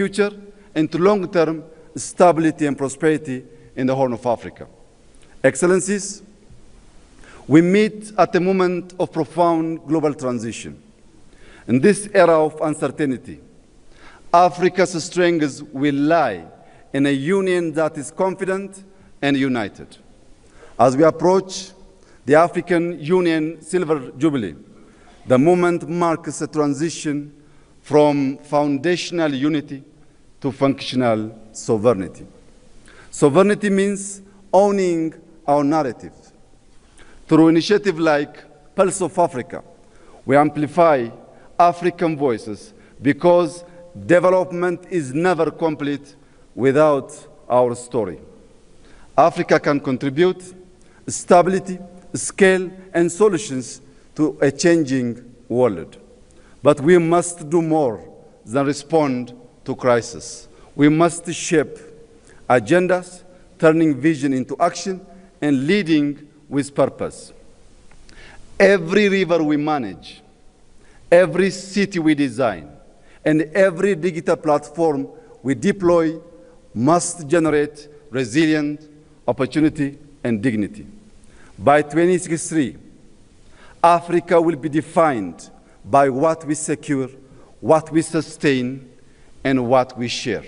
future and to long-term stability and prosperity in the Horn of Africa. Excellencies, we meet at a moment of profound global transition. In this era of uncertainty, Africa's strength will lie in a union that is confident and united. As we approach the African Union Silver Jubilee, the moment marks a transition from foundational unity to functional sovereignty. Sovereignty means owning our narrative. Through initiatives like Pulse of Africa, we amplify African voices because development is never complete without our story. Africa can contribute stability, scale, and solutions to a changing world. But we must do more than respond to crisis. We must shape agendas, turning vision into action, and leading with purpose. Every river we manage, every city we design, and every digital platform we deploy must generate resilient opportunity and dignity. By 2063, Africa will be defined by what we secure, what we sustain, and what we share.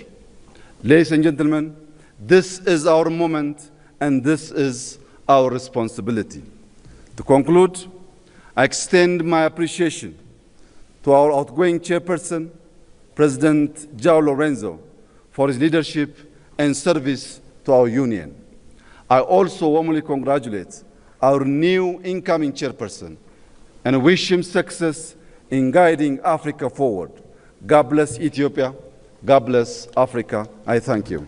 Ladies and gentlemen, this is our moment, and this is our responsibility. To conclude, I extend my appreciation to our outgoing chairperson, President João Lorenzo, for his leadership and service to our union. I also warmly congratulate our new incoming chairperson and wish him success in guiding Africa forward. God bless Ethiopia. God bless Africa. I thank you.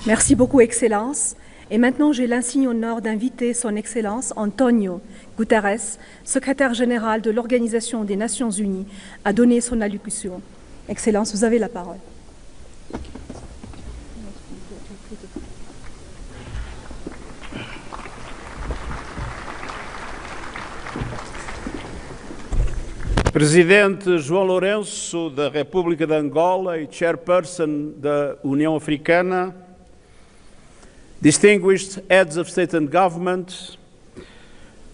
Merci beaucoup, Excellence. Et maintenant, j'ai l'insigne honneur d'inviter Son Excellence António Guterres, secrétaire général de l'Organisation des Nations Unies, à donner son allocution. Excellence, vous avez la parole. Presidente João Lourenço da República de Angola e Chairperson da União Africana, distinguished heads of state and government,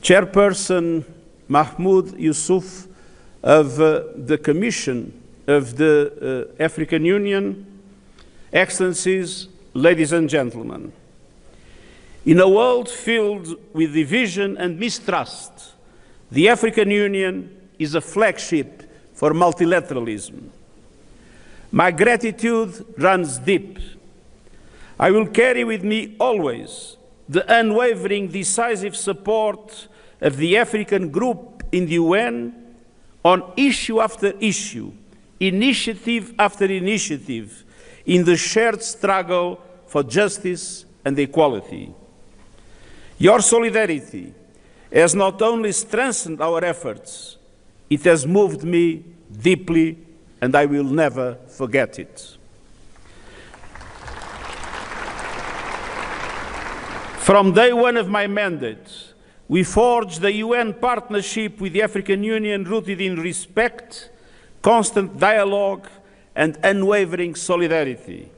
Chairperson Mahmoud Yusuf of the Commission of the African Union, Excellencies, ladies and gentlemen. In a world filled with division and mistrust, the African Union is a flagship for multilateralism. My gratitude runs deep. I will carry with me always the unwavering, decisive support of the African group in the UN on issue after issue, initiative after initiative, in the shared struggle for justice and equality. Your solidarity has not only strengthened our efforts, it has moved me deeply, and I will never forget it. From day one of my mandate, we forged the UN partnership with the African Union rooted in respect, constant dialogue, and unwavering solidarity.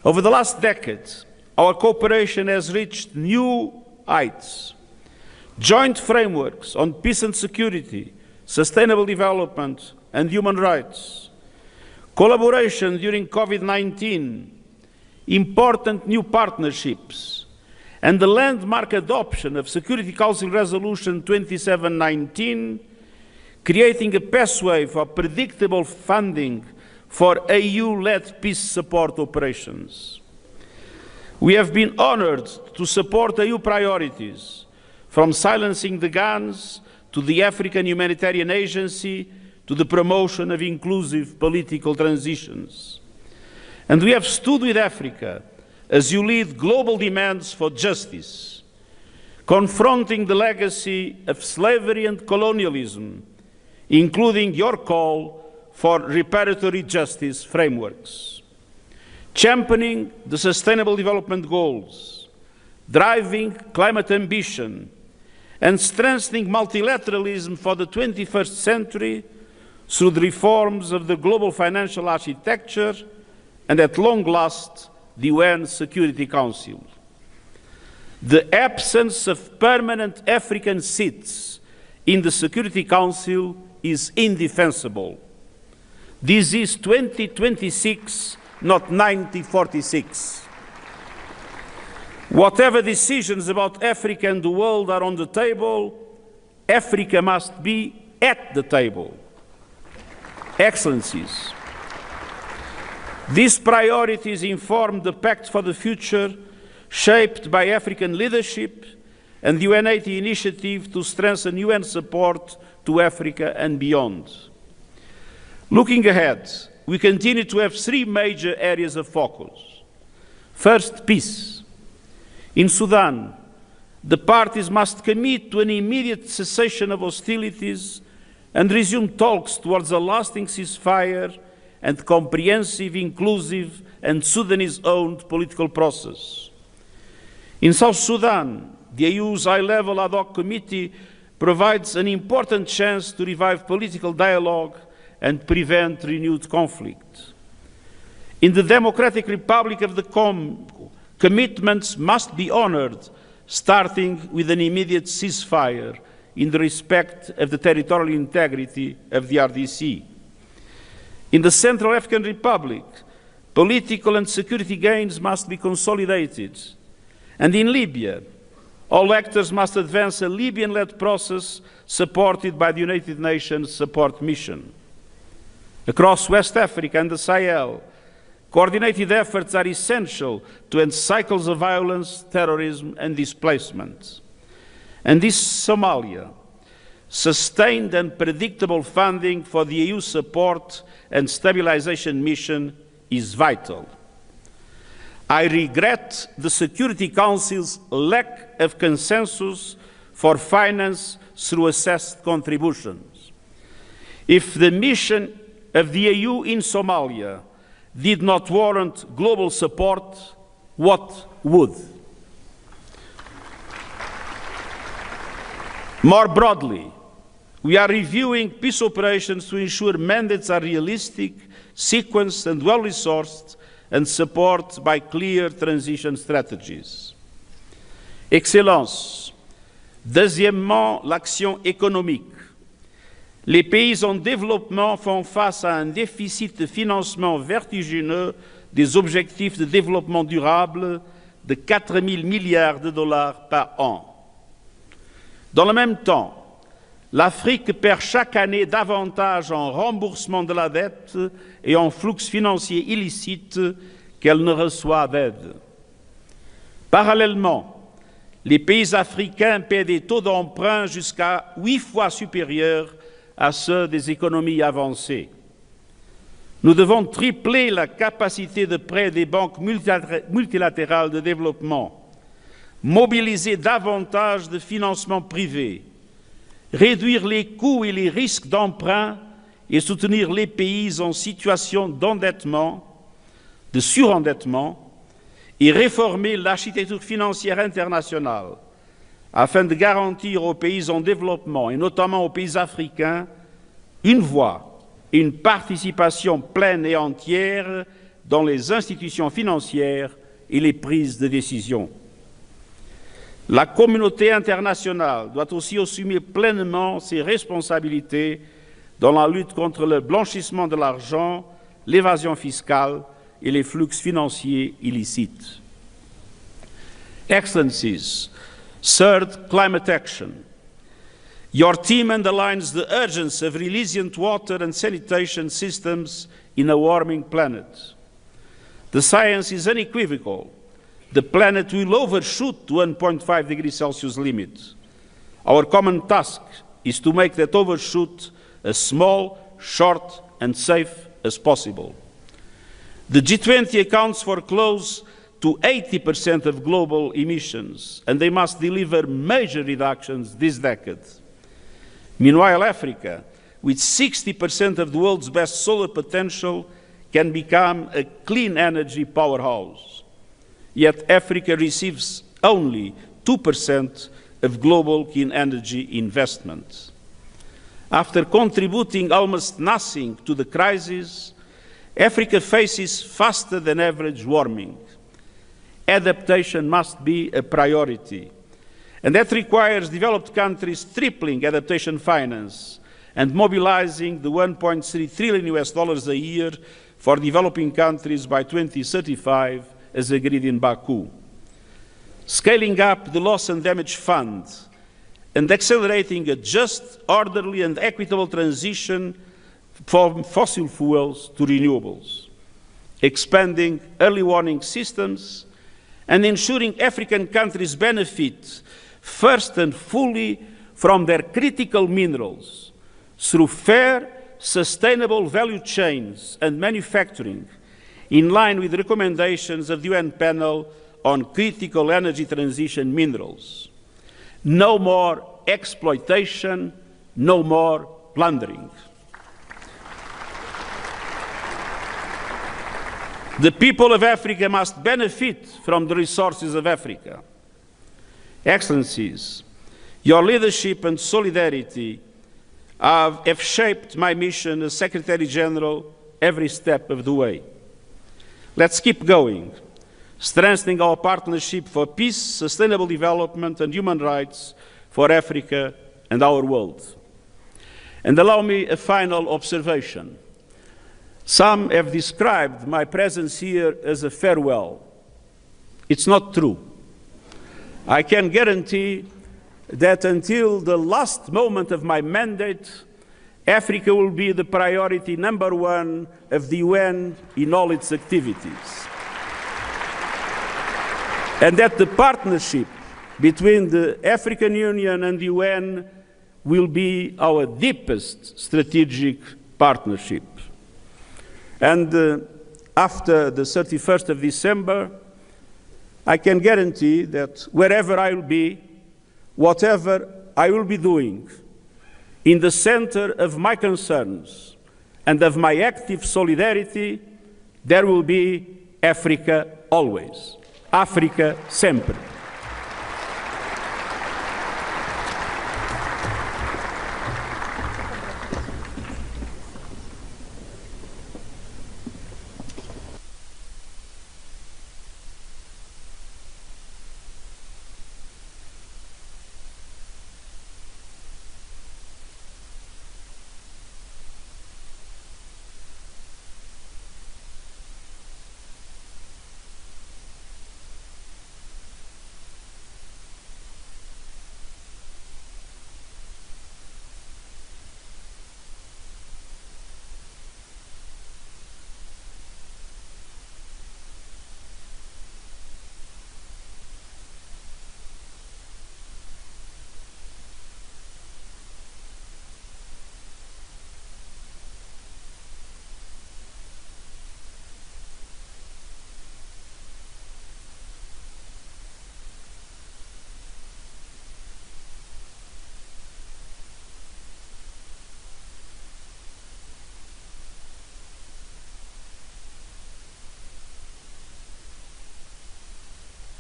Over the last decade, our cooperation has reached new heights. Joint frameworks on peace and security, sustainable development, and human rights. Collaboration during COVID-19, important new partnerships, and the landmark adoption of Security Council Resolution 2719, creating a pathway for predictable funding for AU-led peace support operations. We have been honored to support AU priorities, from silencing the guns to the African Humanitarian Agency to the promotion of inclusive political transitions. And we have stood with Africa as you lead global demands for justice, confronting the legacy of slavery and colonialism, including your call for reparatory justice frameworks, championing the Sustainable Development Goals, driving climate ambition, and strengthening multilateralism for the 21st century through the reforms of the global financial architecture and, at long last, the UN Security Council. The absence of permanent African seats in the Security Council is indefensible. This is 2026, not 1946. Whatever decisions about Africa and the world are on the table, Africa must be at the table. Excellencies, these priorities inform the Pact for the Future, shaped by African leadership and the UN80 initiative to strengthen UN support to Africa and beyond. Looking ahead, we continue to have three major areas of focus. First, peace. In Sudan, the parties must commit to an immediate cessation of hostilities and resume talks towards a lasting ceasefire and comprehensive, inclusive, and Sudanese-owned political process. In South Sudan, the EU's high-level ad hoc committee provides an important chance to revive political dialogue and prevent renewed conflict. In the Democratic Republic of the Congo, commitments must be honored, starting with an immediate ceasefire in the respect of the territorial integrity of the RDC. In the Central African Republic, political and security gains must be consolidated. And in Libya, all actors must advance a Libyan-led process supported by the United Nations Support Mission. Across West Africa and the Sahel, coordinated efforts are essential to end cycles of violence, terrorism, and displacement. And this Somalia, sustained and predictable funding for the EU support and stabilization mission is vital. I regret the Security Council's lack of consensus for finance through assessed contributions. If the mission of the EU in Somalia did not warrant global support, what would? More broadly, we are reviewing peace operations to ensure mandates are realistic, sequenced and well-resourced, and supported by clear transition strategies. Excellences, deuxièmement, l'action économique. Les pays en développement font face à un déficit de financement vertigineux des objectifs de développement durable de 4 000 milliards de dollars par an. Dans le même temps, l'Afrique perd chaque année davantage en remboursement de la dette et en flux financiers illicites qu'elle ne reçoit d'aide. Parallèlement, les pays africains paient des taux d'emprunt jusqu'à 8 fois supérieurs à ceux des économies avancées. Nous devons tripler la capacité de prêt des banques multilatérales de développement, mobiliser davantage de financement privé, réduire les coûts et les risques d'emprunt et soutenir les pays en situation d'endettement, de surendettement, et réformer l'architecture financière internationale afin de garantir aux pays en développement, et notamment aux pays africains, une voix et une participation pleine et entière dans les institutions financières et les prises de décision. La communauté internationale doit aussi assumer pleinement ses responsabilités dans la lutte contre le blanchissement de l'argent, l'évasion fiscale et les flux financiers illicites. Excellencies, third, climate action. Your team underlines the urgency of resilient water and sanitation systems in a warming planet. The science is unequivocal. The planet will overshoot the 1.5 degrees Celsius limit. Our common task is to make that overshoot as small, short, and safe as possible. The G20 accounts for close to 80% of global emissions, and they must deliver major reductions this decade. Meanwhile, Africa, with 60% of the world's best solar potential, can become a clean energy powerhouse. Yet Africa receives only 2% of global clean energy investment. After contributing almost nothing to the crisis, Africa faces faster than average warming. Adaptation must be a priority, and that requires developed countries tripling adaptation finance and mobilizing the $1.3 trillion a year for developing countries by 2035, as agreed in Baku. Scaling up the Loss and Damage Fund and accelerating a just, orderly and equitable transition from fossil fuels to renewables. Expanding early warning systems and ensuring African countries benefit first and fully from their critical minerals through fair, sustainable value chains and manufacturing, in line with the recommendations of the UN panel on critical energy transition minerals. No more exploitation, no more plundering. The people of Africa must benefit from the resources of Africa. Excellencies, your leadership and solidarity have shaped my mission as Secretary-General every step of the way. Let's keep going, strengthening our partnership for peace, sustainable development and human rights for Africa and our world. And allow me a final observation. Some have described my presence here as a farewell. It's not true. I can guarantee that until the last moment of my mandate, Africa will be the priority #1 of the UN in all its activities. And that the partnership between the African Union and the UN will be our deepest strategic partnership. And after the 31st of December, I can guarantee that wherever I will be, whatever I will be doing, in the center of my concerns and of my active solidarity, there will be Africa always. Africa sempre.